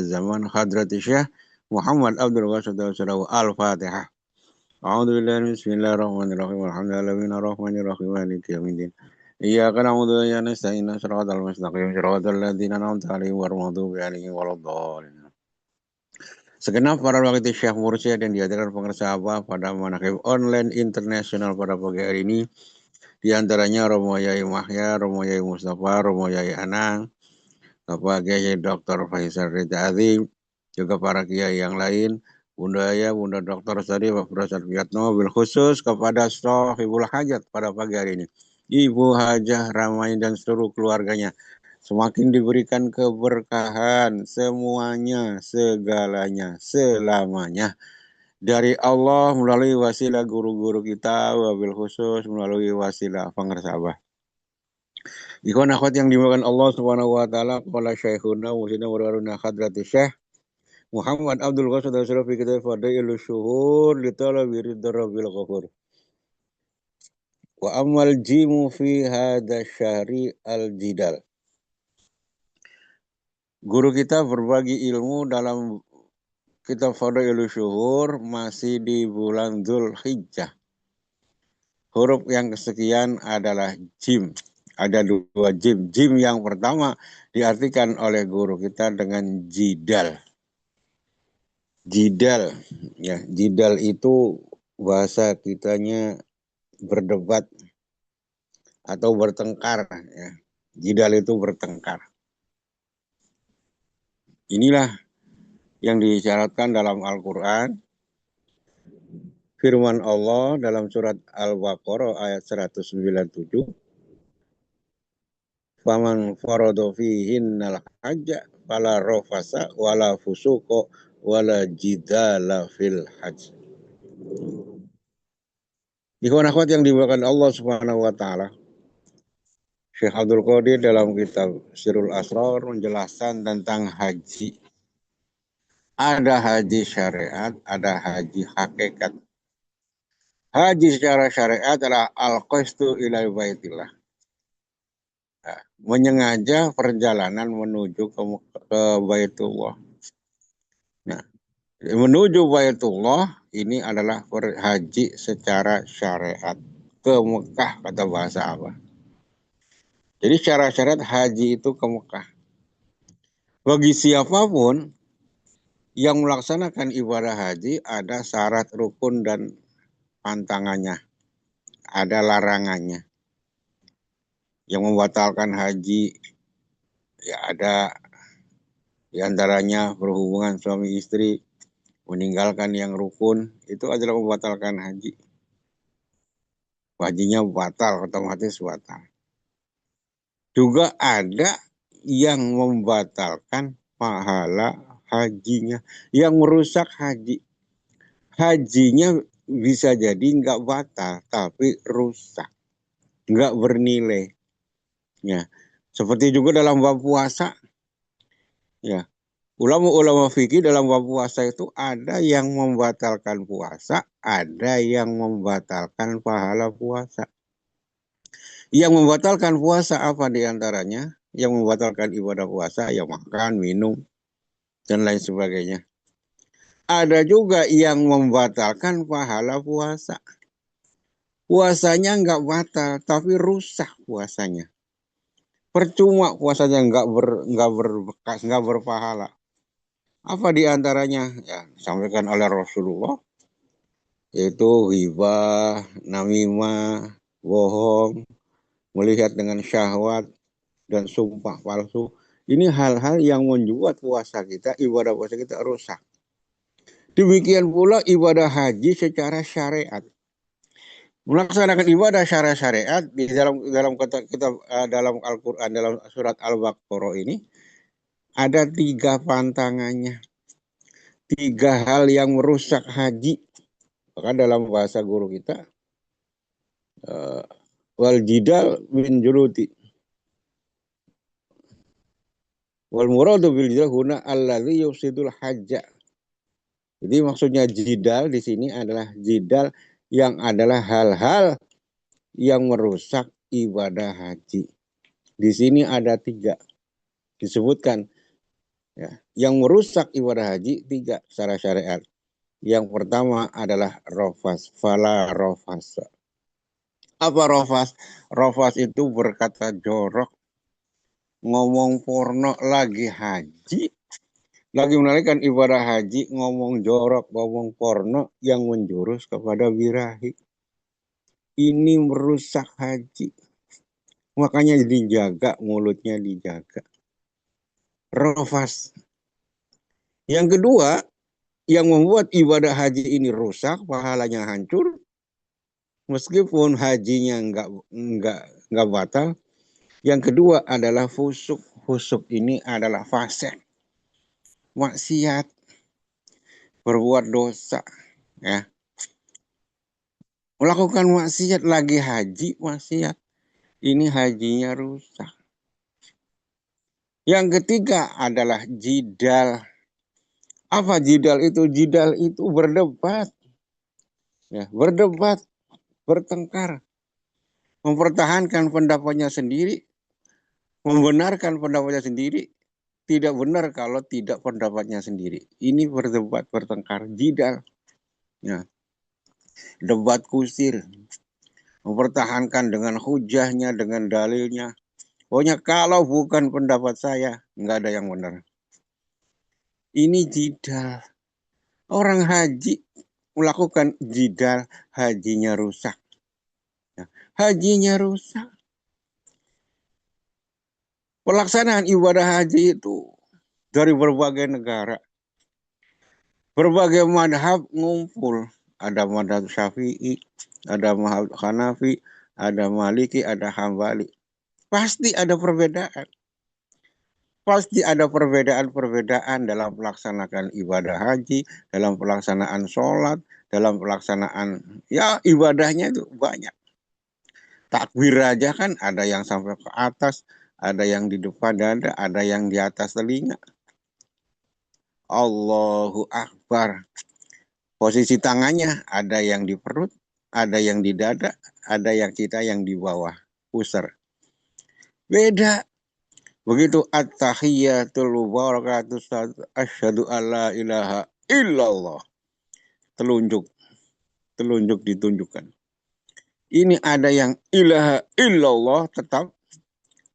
zaman Hadrati Syekh Muhammad Abdul Qasim Al-Fatihah. A'udzu billahi bismillahirrahmanirrahim. Alhamdulillahirrahmanirrahim. Maliki yaumiddin. Iyyaka na'budu wa iyyaka nasta'in. Shiratal mustaqim. Shiratal ladzina an'amta 'alaihim ghairil maghdubi 'alaihim waladdallin. Segenap para wakil Syekh Mursyid yang dihadirkan pengersa apa pada manaqib online internasional pada pagi hari ini, di antaranya Romo Yai Mahya, Romo Yai Mustafa, Romo Yai Anang, Bapak Kiai Dr. Faisal Rida Azim, juga para kiai yang lain, Bunda Ayah, Bunda Dr. Sadi, Pak Profesor Wiatno, bil khusus kepada Sohibul Hajat pada pagi hari ini, Ibu Hajah Ramai dan seluruh keluarganya, semakin diberikan keberkahan semuanya, segalanya, selamanya dari Allah melalui wasilah guru-guru kita, wabil khusus melalui wasilah pengersabah. Ikhwan akhwat yang dimuliakan Allah Subhanahu wa taala, qala Syekhuna Musyidna Wararuna Hadrati Syekh Muhammad Abdul Qasim Al-Syarif fi kitab Fadailus Syuhur li talabi ridha Rabbil Ghafur. Wa amal jimu fi hadha syahri al-jidal. Guru kita berbagi ilmu dalam kitab Fadailus Syuhur masih di bulan Dzulhijjah. Huruf yang kesekian adalah jim. Ada dua jim. Jim yang pertama diartikan oleh guru kita dengan jidal. Jidal, ya, jidal itu bahasa kitanya berdebat atau bertengkar, ya. Jidal itu bertengkar. Inilah yang disyaratkan dalam Al-Quran. Firman Allah dalam surat Al-Baqarah ayat 197. Faman farada fihinnal hajja fala rafasa wala fusuqa wala jidala fil hajj. Ikhwan akhwat yang dimuliakan Allah Subhanahu wa taala, Syekh Abdul Qadir dalam kitab Sirul Asrar menjelaskan tentang haji. Ada haji syariat, ada haji hakikat. Haji secara syariat adalah al-qasdu ila baitillah. Nah, menyengaja perjalanan menuju ke Baitullah. Nah, menuju Baitullah ini adalah haji secara syariat. Ke Mekah kata bahasa apa? Jadi secara syariat haji itu ke Mekah. Bagi siapapun yang melaksanakan ibadah haji ada syarat rukun dan pantangannya. Ada larangannya. Yang membatalkan haji ya ada diantaranya berhubungan suami istri, meninggalkan yang rukun, itu adalah membatalkan haji. Hajinya batal, otomatis batal. Juga ada yang membatalkan pahala hajinya, yang merusak haji. Hajinya bisa jadi nggak batal, tapi rusak, nggak bernilai. Ya, seperti juga dalam bab puasa. Ya, ulama-ulama fikih dalam bab puasa itu ada yang membatalkan puasa, ada yang membatalkan pahala puasa. Yang membatalkan puasa apa diantaranya? Yang membatalkan ibadah puasa, ya makan, minum, dan lain sebagainya. Ada juga yang membatalkan pahala puasa. Puasanya nggak batal, tapi rusak puasanya. Percuma puasanya nggak berbekas, nggak berpahala. Apa diantaranya? Ya, disampaikan oleh Rasulullah, yaitu ghibah, namimah, bohong, melihat dengan syahwat, dan sumpah palsu. Ini hal-hal yang membuat puasa kita, ibadah puasa kita rusak. Demikian pula ibadah haji secara syariat. Melaksanakan ibadah secara syariat di dalam Al-Quran, dalam surat Al-Baqarah ini ada 3 pantangannya. 3 hal yang merusak haji. Maka dalam bahasa guru kita, wal jidal min juluti. Wal muradu bil jidal huna alladzi yufsidul hajja. Jadi maksudnya jidal di sini adalah jidal yang adalah hal-hal yang merusak ibadah haji. Di sini ada 3 disebutkan. Ya. Yang merusak ibadah haji 3 secara syariat. Yang pertama adalah rofas, fala rofas. Apa rofas? Rofas itu berkata jorok, ngomong porno lagi haji, lagi menunaikan ibadah haji, ngomong jorok, ngomong porno yang menjurus kepada birahi. Ini merusak haji. Makanya dijaga, mulutnya dijaga. Rofas. Yang kedua, yang membuat ibadah haji ini rusak, pahalanya hancur, meskipun hajinya enggak batal. Yang kedua adalah fusuk. Fusuk ini adalah fasik, maksiat, berbuat dosa, ya. Melakukan maksiat lagi haji, maksiat. Ini hajinya rusak. Yang ketiga adalah jidal. Apa jidal itu? Jidal itu berdebat, ya, berdebat, bertengkar, mempertahankan pendapatnya sendiri, membenarkan pendapatnya sendiri, tidak benar kalau tidak pendapatnya sendiri. Ini berdebat, bertengkar, jidal. Ya. Debat kusir, mempertahankan dengan hujahnya, dengan dalilnya. Pokoknya kalau bukan pendapat saya, nggak ada yang benar. Ini jidal. Orang haji melakukan jidal, hajinya rusak. Ya. Hajinya rusak. Pelaksanaan ibadah haji itu dari berbagai negara, berbagai madhab ngumpul. Ada madhab Syafi'i, ada madhab Hanafi, ada Maliki, ada Hambali. Pasti ada perbedaan. Pasti ada perbedaan-perbedaan dalam melaksanakan ibadah haji, dalam pelaksanaan sholat, dalam pelaksanaan, ya ibadahnya itu banyak. Takbir aja kan ada yang sampai ke atas, ada yang di depan dada, ada yang di atas telinga. Allahu Akbar. Posisi tangannya ada yang di perut, ada yang di dada, ada yang kita yang di bawah pusar. Beda. Begitu at-tahiyatul mubarakatuh asyhadu alla ilaha illallah. Telunjuk. Telunjuk ditunjukkan. Ini ada yang ilaha illallah tetap,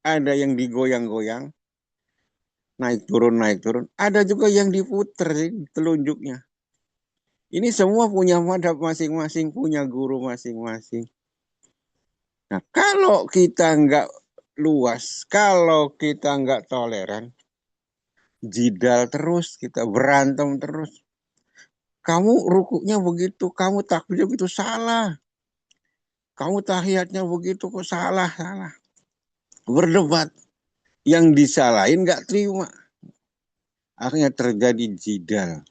ada yang digoyang-goyang, naik turun, naik turun. Ada juga yang diputer telunjuknya. Ini semua punya madhab masing-masing, punya guru masing-masing. Nah, kalau kita nggak luas, kalau kita nggak toleran, jidal terus, kita berantem terus. Kamu rukuknya begitu, kamu takbirnya begitu, salah. Kamu tahiyatnya begitu, kok salah, salah. Berdebat. Yang disalahin nggak terima. Akhirnya terjadi jidal.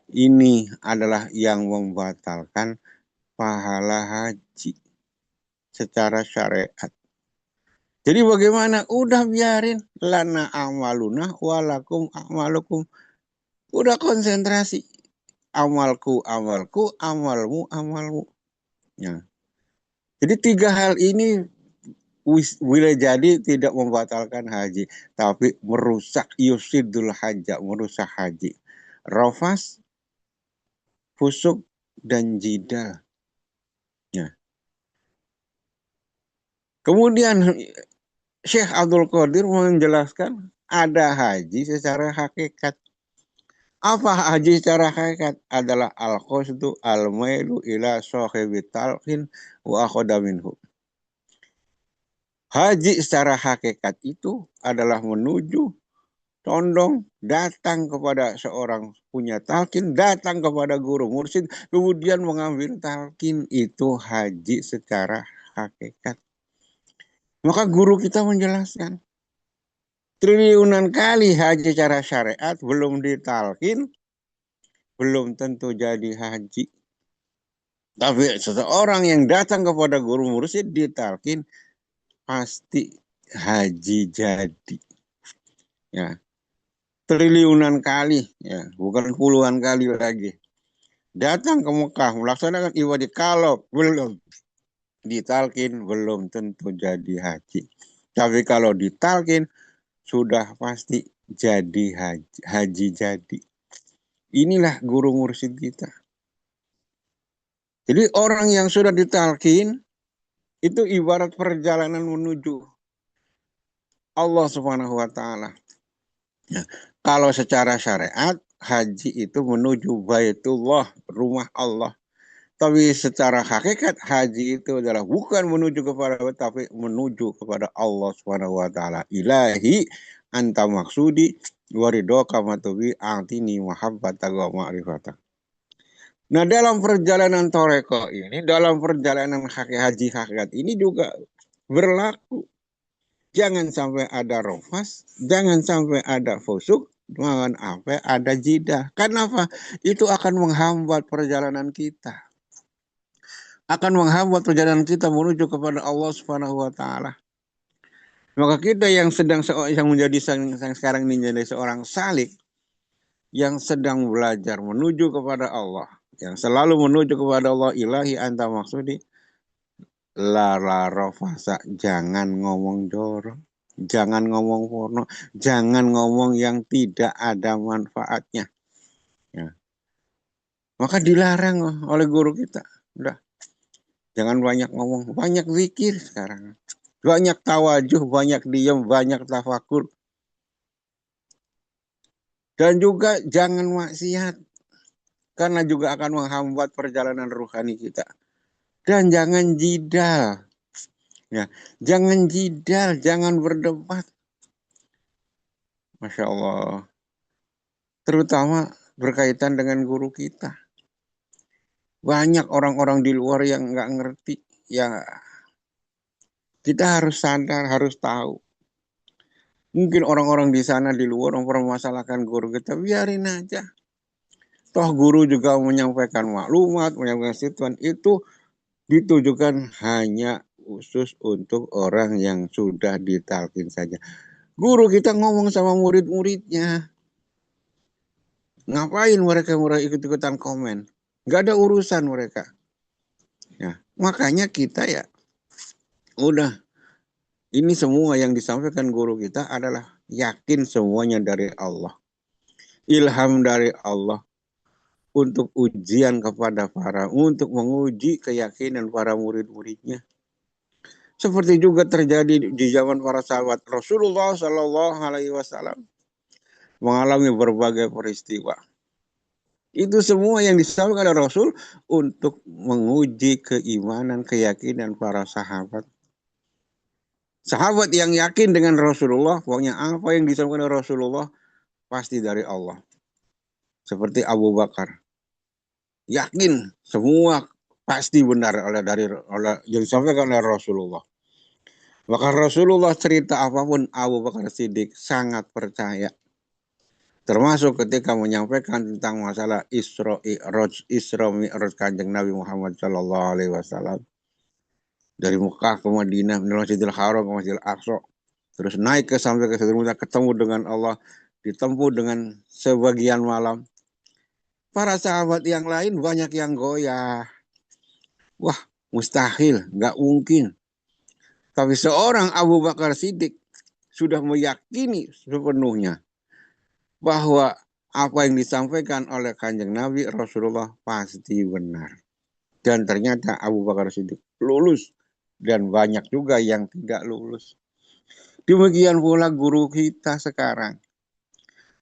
Ini adalah yang membatalkan pahala haji secara syariat. Jadi bagaimana? Udah biarin. Lana amaluna walakum amalukum. Udah konsentrasi. Amalku, amalku, amalmu, amalmu. Ya. Jadi 3 hal ini boleh jadi tidak membatalkan haji. Tapi merusak yusidul haja, merusak haji. Rofas, fusuk, dan jidal. Ya. Kemudian Syekh Abdul Qadir menjelaskan ada haji secara hakikat. Apa haji secara hakikat? Adalah al-qasdu al-mailu ila sahibi talqin wa akhada minhu. Haji secara hakikat itu adalah menuju, condong, datang kepada seorang punya talqin, datang kepada guru mursyid, kemudian mengambil talqin. Itu haji secara hakikat. Maka guru kita menjelaskan, triliunan kali haji secara syariat belum ditalkin, belum tentu jadi haji. Tapi seseorang yang datang kepada guru mursyid ditalkin, pasti haji jadi. Ya, triliunan kali, ya, bukan puluhan kali lagi. Datang ke Mekah melaksanakan ibadah, kalau belum ditalkin, belum tentu jadi haji. Tapi kalau ditalkin, sudah pasti jadi haji jadi. Inilah guru mursyid kita. Jadi orang yang sudah ditalkin itu ibarat perjalanan menuju Allah Subhanahu wa taala. Ya. Kalau secara syariat haji itu menuju Baitullah, rumah Allah. Tapi secara hakikat haji itu adalah bukan menuju kepada tapi menuju kepada Allah Subhanahu wa taala. Ilahi anta maksudi waridoka matubi antini mahabbata wa ma'rifata. Nah, dalam perjalanan toreko ini, dalam perjalanan haji hakikat ini juga berlaku. Jangan sampai ada rofas, jangan sampai ada fusuk, jangan sampai ada jidah. Kenapa? Itu akan menghambat perjalanan kita. Akan menghambat perjalanan kita menuju kepada Allah Subhanahu wa taala. Maka kita yang menjadi sekarang ini menjadi seorang salik yang sedang belajar menuju kepada Allah, yang selalu menuju kepada Allah, ilahi anta maksudi la rofasa, jangan ngomong jorok, jangan ngomong porno, jangan ngomong yang tidak ada manfaatnya. Ya. Maka dilarang oleh guru kita. Udah, jangan banyak ngomong, banyak zikir sekarang. Banyak tawajuh, banyak diam, banyak tafakur. Dan juga jangan maksiat. Karena juga akan menghambat perjalanan ruhani kita. Dan jangan jidal. Ya, jangan jidal, jangan berdebat. Masya Allah. Terutama berkaitan dengan guru kita. Banyak orang-orang di luar yang nggak ngerti. Ya, kita harus sadar, harus tahu. Mungkin orang-orang di sana di luar mempermasalahkan guru kita, biarin aja. Toh guru juga menyampaikan maklumat, menyampaikan situan itu ditujukan hanya khusus untuk orang yang sudah ditalkin saja. Guru kita ngomong sama murid-muridnya. Ngapain mereka ikut-ikutan komen? Gak ada urusan mereka. Ya, makanya kita ya udah, ini semua yang disampaikan guru kita adalah yakin semuanya dari Allah. Ilham dari Allah. Untuk ujian kepada untuk menguji keyakinan para murid-muridnya. Seperti juga terjadi di zaman para sahabat Rasulullah Shallallahu Alaihi Wasallam mengalami berbagai peristiwa. Itu semua yang disampaikan oleh Rasul untuk menguji keimanan, keyakinan para sahabat. Sahabat yang yakin dengan Rasulullah, pokoknya apa yang disampaikan oleh Rasulullah pasti dari Allah. Seperti Abu Bakar. Yakin semua pasti benar oleh yang disampaikan oleh Rasulullah. Maka Rasulullah cerita apapun Abu Bakar Siddiq sangat percaya. Termasuk ketika menyampaikan tentang masalah Isra Mi'raj Kanjeng Nabi Muhammad Shallallahu Alaihi Wasallam dari Mekah ke Madinah, dari Masjidil Haram ke Masjidil Aqsa, terus naik sampai ke Sidratul Muntaha, ketemu dengan Allah, ditempuh dengan sebagian malam. Para sahabat yang lain banyak yang goyah. Wah, mustahil, nggak mungkin. Tapi seorang Abu Bakar Siddiq sudah meyakini sepenuhnya bahwa apa yang disampaikan oleh Kanjeng Nabi Rasulullah pasti benar. Dan ternyata Abu Bakar Siddiq lulus dan banyak juga yang tidak lulus. Demikian pula guru kita sekarang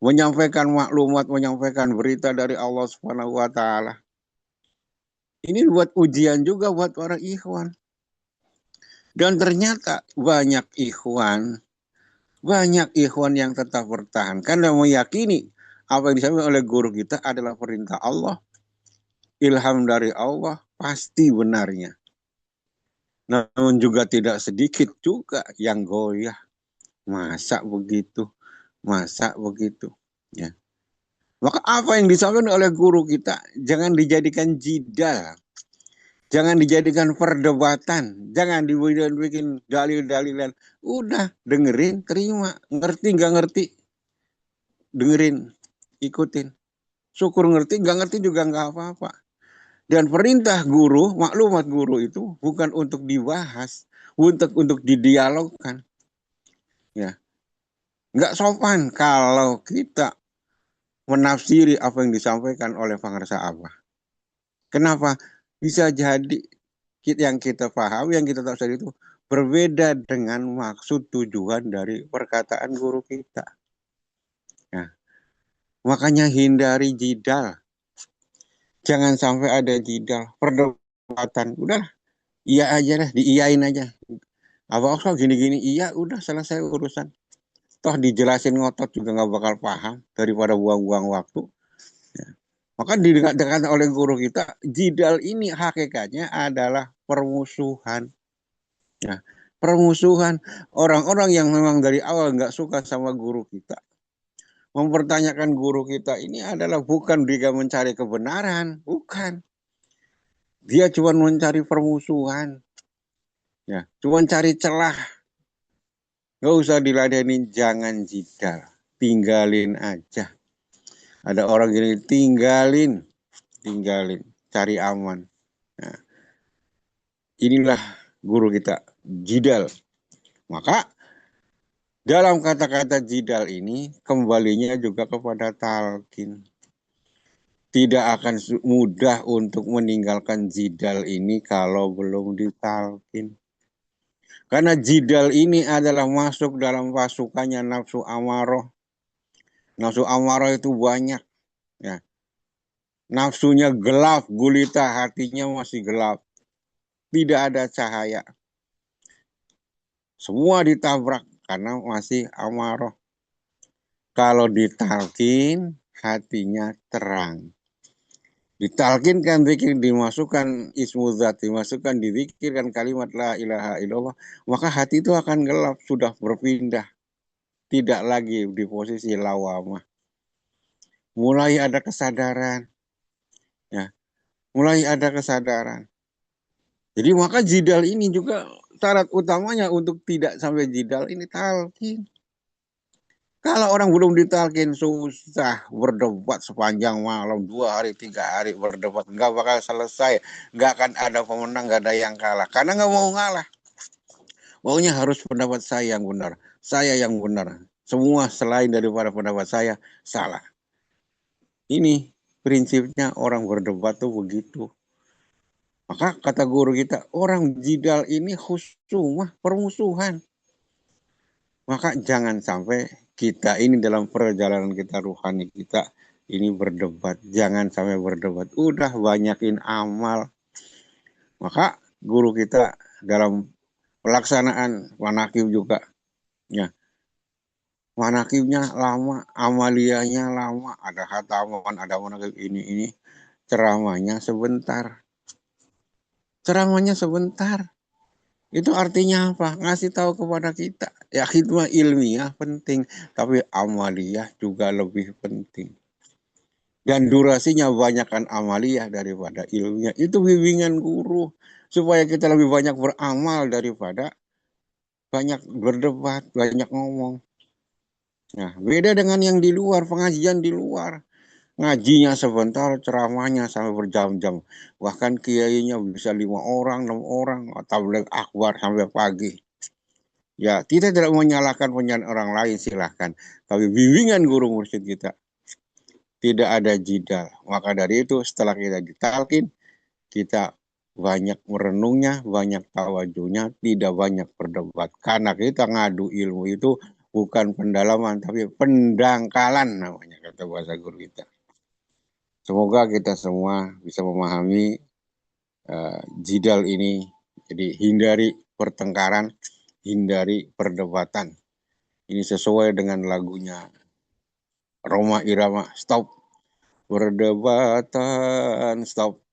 menyampaikan maklumat, menyampaikan berita dari Allah Subhanahu wa taala. Ini buat ujian juga buat para ikhwan. Dan ternyata banyak ikhwan yang tetap bertahan karena meyakini apa yang disampaikan oleh guru kita adalah perintah Allah, ilham dari Allah, pasti benarnya. Namun juga tidak sedikit juga yang goyah. Masa begitu? Ya. Maka apa yang disampaikan oleh guru kita jangan dijadikan jidal. Jangan dijadikan perdebatan. Jangan dibikin dalil-dalilan. Udah, dengerin, terima. Ngerti, nggak ngerti. Dengerin, ikutin. Syukur ngerti, nggak ngerti juga nggak apa-apa. Dan perintah guru, maklumat guru itu bukan untuk dibahas. Untuk didialogkan. Ya. Nggak sopan kalau kita menafsiri apa yang disampaikan oleh pengarsa apa. Kenapa? Bisa jadi yang kita paham, yang kita tahu itu berbeda dengan maksud tujuan dari perkataan guru kita. Nah, makanya hindari jidal. Jangan sampai ada jidal, perdebatan. Udah, iya aja dah, diiyain aja. Apa gini-gini, iya udah selesai urusan. Toh dijelasin ngotot juga nggak bakal paham daripada buang-buang waktu. Ya. Maka didekat-dekat oleh guru kita, jidal ini hakikatnya adalah permusuhan. Ya, permusuhan. Orang-orang yang memang dari awal nggak suka sama guru kita, mempertanyakan guru kita ini adalah bukan dia mencari kebenaran, bukan. Dia cuma mencari permusuhan. Ya, cuma cari celah. Nggak usah diladenin, jangan jidal. Tinggalin aja. Ada orang gini, tinggalin. Tinggalin. Cari aman. Nah, inilah guru kita, jidal. Maka dalam kata-kata jidal ini, kembalinya juga kepada talqin. Tidak akan mudah untuk meninggalkan jidal ini kalau belum ditalqin. Karena jidal ini adalah masuk dalam pasukannya nafsu amaroh. Nafsu amaroh itu banyak. Ya. Nafsunya gelap, gulita, hatinya masih gelap. Tidak ada cahaya. Semua ditabrak karena masih amaroh. Kalau ditalkin, hatinya terang. Ditalkinkan zikir, dimasukkan ismu zat, dimasukkan dizikirkan kalimat la ilaha illallah, maka hati itu akan gelap, sudah berpindah. Tidak lagi di posisi lawamah. Mulai ada kesadaran. Ya, mulai ada kesadaran. Jadi maka jidal ini juga syarat utamanya untuk tidak sampai jidal ini talqin. Kalau orang belum ditalkin susah berdebat sepanjang malam 2 hari 3 hari berdebat nggak bakal selesai, nggak akan ada pemenang, nggak ada yang kalah karena nggak mau ngalah, maunya harus pendapat saya yang benar, saya yang benar, semua selain daripada pendapat saya salah. Ini prinsipnya orang berdebat tuh begitu. Maka kata guru kita, orang jidal ini khusumah, permusuhan. Maka jangan sampai kita ini dalam perjalanan kita rohani kita ini berdebat. Jangan sampai berdebat. Udah banyakin amal. Maka guru kita dalam pelaksanaan manakib juga. Ya, manakibnya lama, amaliyahnya lama. Ada hataman, ada manakib ini. Ceramahnya sebentar. Ceramahnya sebentar. Itu artinya apa? Ngasih tahu kepada kita. Ya khidmah ilmiah penting, tapi amaliyah juga lebih penting. Dan durasinya banyakkan amaliyah daripada ilmiah. Itu bimbingan guru. Supaya kita lebih banyak beramal daripada banyak berdebat, banyak ngomong. Nah, beda dengan yang di luar, pengajian di luar. Ngajinya sebentar, ceramahnya sampai berjam-jam. Bahkan kiainya bisa 5 orang, 6 orang, tabligh akbar sampai pagi. Ya, kita tidak menyalahkan penyanyi orang lain, silahkan. Tapi bimbingan guru mursyid kita tidak ada jidal. Maka dari itu setelah kita ditalkin, kita banyak merenungnya, banyak tawajunya, tidak banyak berdebat. Karena kita ngadu ilmu itu bukan pendalaman, tapi pendangkalan namanya, kata bahasa guru kita. Semoga kita semua bisa memahami jidal ini. Jadi hindari pertengkaran, hindari perdebatan. Ini sesuai dengan lagunya Rhoma Irama. Stop perdebatan, stop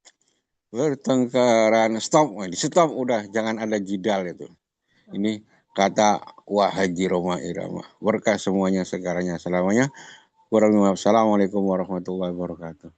bertengkaran, stop. Di stop udah, jangan ada jidal itu. Ini kata Wah Haji Rhoma Irama. Berkah semuanya segalanya selamanya. Assalamualaikum warahmatullahi wabarakatuh.